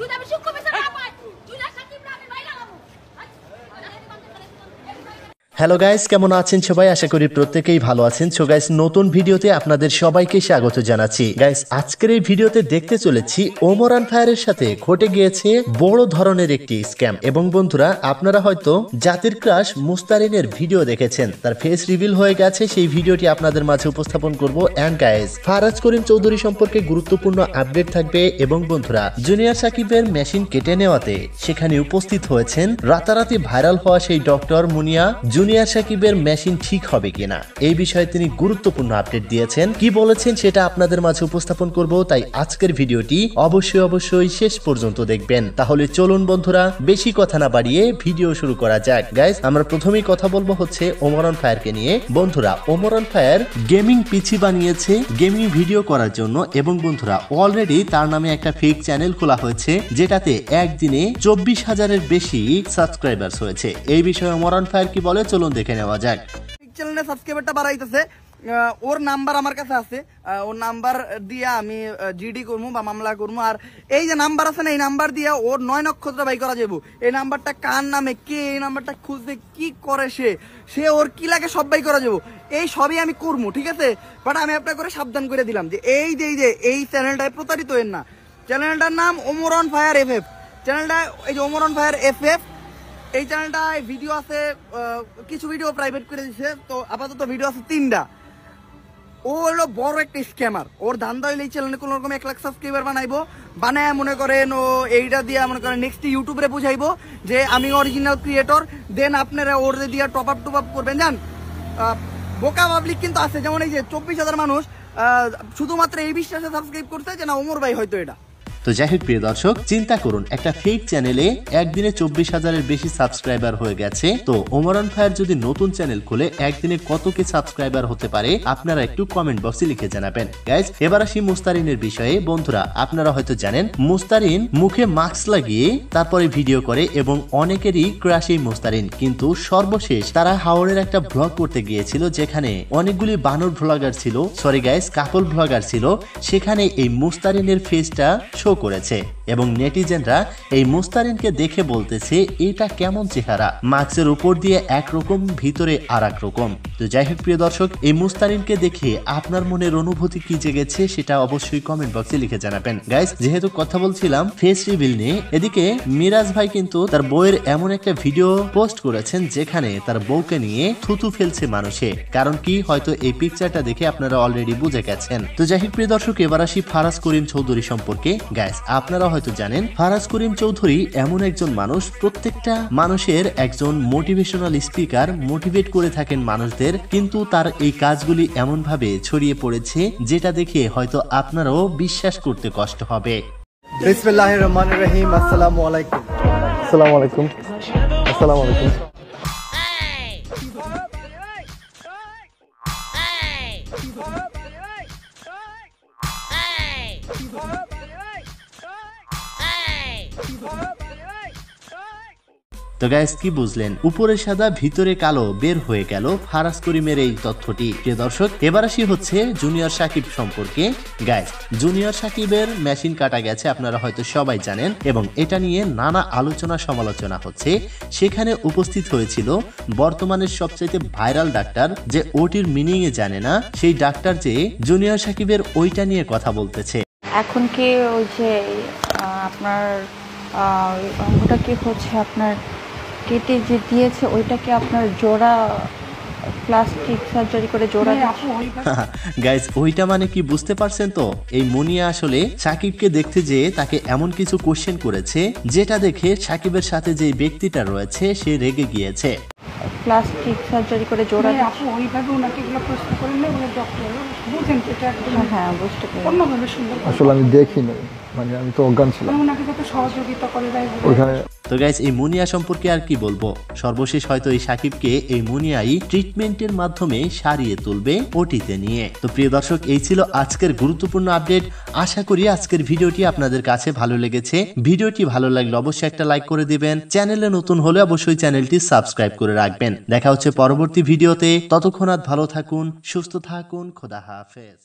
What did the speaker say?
যদি আমি সূক্ষ্ম বিচার না পাই জুনিয়র সাকিবরা আমি বাইরে লাগাবো। হ্যালো গাইস, কেমন আছেন সবাই? আশা করি প্রত্যেকেই ভালো আছেন। সো গাইস, নতুন ভিডিওতে আপনাদের সবাইকে স্বাগত জানাচ্ছি। গাইস, আজকের এই ভিডিওতে দেখতে চলেছি ওমরান ফায়ারের সাথে ঘটে গিয়েছে বড় ধরনের একটি স্ক্যাম। এবং বন্ধুরা, আপনারা হয়তো জাতির ক্রাশ মুস্তারিনের ভিডিও দেখেছেন, তার ফেস রিভিল হয়ে গেছে, সেই ভিডিওটি আপনাদের মাঝে উপস্থাপন করব। এন্ড গাইস, ফারাজ করিম চৌধুরী সম্পর্কে গুরুত্বপূর্ণ আপডেট থাকবে। এবং বন্ধুরা, জুনিয়র সাকিবের মেশিন কেটে নেওয়াতে সেখানে উপস্থিত হয়েছেন রাতারাতি ভাইরাল হওয়া সেই ডক্টর মুনিয়া। জুনিয়র সাকিবের মেশিন ঠিক হবে কিনা এই বিষয়ে তিনি গুরুত্বপূর্ণ আপডেট দিয়েছেন। কি বলেছেন সেটা আপনাদের মাঝে উপস্থাপন করব, তাই আজকের ভিডিওটি অবশ্যই শেষ পর্যন্ত দেখবেন। তাহলে চলুন বন্ধুরা, বেশি কথা না বাড়িয়ে ভিডিও শুরু করা যাক। গাইস, আমরা প্রথমেই কথা বলবো হচ্ছে ওমরান ফায়ারকে নিয়ে। বন্ধুরা, ওমরান ফায়ার গেমিং পিসি বানিয়েছে গেমিং ভিডিও করার জন্য। এবং বন্ধুরা, অলরেডি তার নামে একটা ফেক চ্যানেল খোলা হয়েছে, যেটাতে একদিনে 24,000-এর বেশি সাবস্ক্রাইবার্স হয়েছে। এই বিষয়ে ওমরান ফায়ার কি বলে চলুন দেখে নেওয়া যাক। চ্যানেলে সাবস্ক্রাইবারটা বাড়াইতেছে, ওর নাম্বার আমার কাছে আছে, ওর নাম্বার দিয়ে আমি জিডি করবো বা মামলা করবো। আর এই যে নাম্বার আছে না, এই নাম্বার দিয়ে ওর 9 নক্ষত্র বাই করা যাবো। এই নাম্বারটা কার নামে, কে এই নাম্বারটা খুঁজতে কি করে, সে ওর কি লাগে সব বাই করা যাবো। এই সবই আমি করবো, ঠিক আছে। বাট আমি আপনাকে করে সাবধান করে দিলাম যে এই চ্যানেলটায় প্রতারিত হন না। চ্যানেলটার নাম ওমরান ফায়ার এফএফ। চ্যানেলটা এই যে ওমরান ফায়ার এফএফ, এই চ্যানেলটায় ভিডিও আছে, কিছু ভিডিও প্রাইভেট করে দিচ্ছে, তো আপাতত ভিডিও আছে 3টা। ও হলো বড় একটা স্ক্যামার। ওর ধান্দা হইলে এই চ্যানেলে কোন রকম 1 লাখ সাবস্ক্রাইবার বানায় মনে করেন ও এইটা দিয়ে মনে করেন নেক্সট ইউটিউবে বুঝাইবো যে আমি অরিজিনাল ক্রিয়েটর, দেন আপনারা ওর দিয়ে টপ আপ করবেন। জান, বোকা পাবলিক কিন্তু আছে, যেমন এই যে 24,000 মানুষ শুধুমাত্র এই বিশ্বাসে সাবস্ক্রাইব করতে যে না ওমর ভাই হয়তো এটা। তো যাই হোক প্রিয় দর্শক, চিন্তা করুন, একটা ফেক চ্যানেলে একদিনে 24,000-এর বেশি সাবস্ক্রাইবার হয়ে গেছে। তো ওমরান ফায়ার যদি নতুন চ্যানেল খুলে একদিনে কত কি সাবস্ক্রাইবার হতে পারে আপনারা একটু কমেন্ট বক্সে লিখে জানাবেন। গাইজ, এবার আসি মুস্তারিনের বিষয়ে। বন্ধুরা, আপনারা হয়তো জানেন মুস্তারিন মুখে মাস্ক লাগিয়ে তারপরে ভিডিও করে এবং অনেকেরই ক্রাশ এই মুস্তারিন। কিন্তু সর্বশেষ তারা হাওড়ের একটা ব্লগ করতে গিয়েছিল, যেখানে অনেকগুলি বানর ব্লগার ছিল, সরি গাইজ কাপল ব্লগার ছিল। সেখানে এই মুস্তারিনের ফেসটা শো করেছে এবং নেটিজেনরা এই মুস্তারিনকে দেখে বলতেছে এটা কেমন চেহারা, মাস্কের উপর দিয়ে একরকম ভিতরে আর এক রকম। তো যাই হোক প্রিয় দর্শক, এই মুস্তারিনকে দেখে আপনার মনের অনুভূতি কি জেগেছে সেটা অবশ্যই কমেন্ট বক্সে লিখে জানাবেন। গাইস, যেহেতু কথা বলছিলাম ফেস রিভিল নিয়ে, এদিকে মিরাজ ভাই কিন্তু তার বউয়ের এমন একটা ভিডিও পোস্ট করেছেন যেখানে তার বউকে নিয়ে থুতু ফেলছে মানুষে। কারণ কি, হয়তো এই পিকচারটা দেখে আপনারা অলরেডি বুঝে গেছেন। তো যাই হোক প্রিয় দর্শক, এবার আসি ফারাজ করিম চৌধুরী সম্পর্কে। গাইস, আপনারা হয়তো জানেন ফারাজ করিম চৌধুরী এমন একজন মানুষ, প্রত্যেকটা মানুষের একজন মোটিভেশনাল স্পিকার, মোটিভেট করে থাকেন মানুষদের। কিন্তু তার এই কাজগুলি এমন ভাবে ছড়িয়ে পড়েছে যেটা দেখে হয়তো আপনারাও বিশ্বাস করতে কষ্ট হবে। বিসমিল্লাহির রহমানির রহিম। আসসালামু আলাইকুম। আসসালামু আলাইকুম। আসসালামু আলাইকুম। তো গাইস, কি বুঝলেন? উপরে সাদা ভিতরে কালো বের হয়ে গেল ফারাজ করিমের এই তথ্যটি। প্রিয় দর্শক, এবার আসি হচ্ছে জুনিয়র সাকিব সম্পর্কে। গাইস, জুনিয়র সাকিবের মেশিন কাটা গেছে, আপনারা হয়তো সবাই জানেন, এবং এটা নিয়ে নানা আলোচনা সমালোচনা হচ্ছে। সেখানে উপস্থিত হয়েছিল বর্তমানের সবচেয়ে ভাইরাল ডাক্তার, যে ওটির মিনিং এ জানে না, সেই ডাক্তার যে জুনিয়র সাকিবের ওইটা নিয়ে কথা বলতেছে। এখন কি ওই যে আপনার অঙ্গটা কি হচ্ছে আপনার কেটে যে দিয়েছে, ওইটা কি আপনার জোড়া প্লাস্টিক সার্জারি করে জোড়া? গাইস, ওইটা মানে কি বুঝতে পারছেন তো? এই মুনিয়া আসলে সাকিবকে দেখতে যেয়ে তাকে এমন কিছু কোশ্চেন করেছে যেটা দেখে সাকিবের সাথে যে ব্যক্তিটা রয়েছে সে রেগে গিয়েছে। প্লাস্টিক সার্জারি করে জোড়া ওইভাবে ওনাকে এগুলো প্রশ্ন করলে উনি ডক্টর বুঝেন এটা একদম। হ্যাঁ, বুঝতে পারি। অন্যভাবে সুন্দর আসলে আমি দেখিনি, মানে আমি তো অজ্ঞান ছিলাম। ওনাকে যত সহযোগিতা করে দেয় ওইখানে। তো গাইস, এই মুনিয়া সম্পর্কে আর কি বলবো, সর্বশেষ হয়তো এই সাকিবকে এই মুনিয়াই ট্রিটমেন্টের মাধ্যমে সারিয়ে তুলবে ওটিতে নিয়ে। তো প্রিয় দর্শক, এই ছিল আজকের গুরুত্বপূর্ণ আপডেট। আশা করি আজকের ভিডিওটি আপনাদের কাছে ভালো লেগেছে। ভিডিওটি ভালো লাগলে অবশ্যই একটা লাইক করে দিবেন। চ্যানেলে নতুন হলে অবশ্যই চ্যানেলটি সাবস্ক্রাইব করে রাখবেন। দেখা হচ্ছে পরবর্তী ভিডিওতে। ততক্ষণ ভালো থাকুন, সুস্থ থাকুন, খোদা হাফেজ।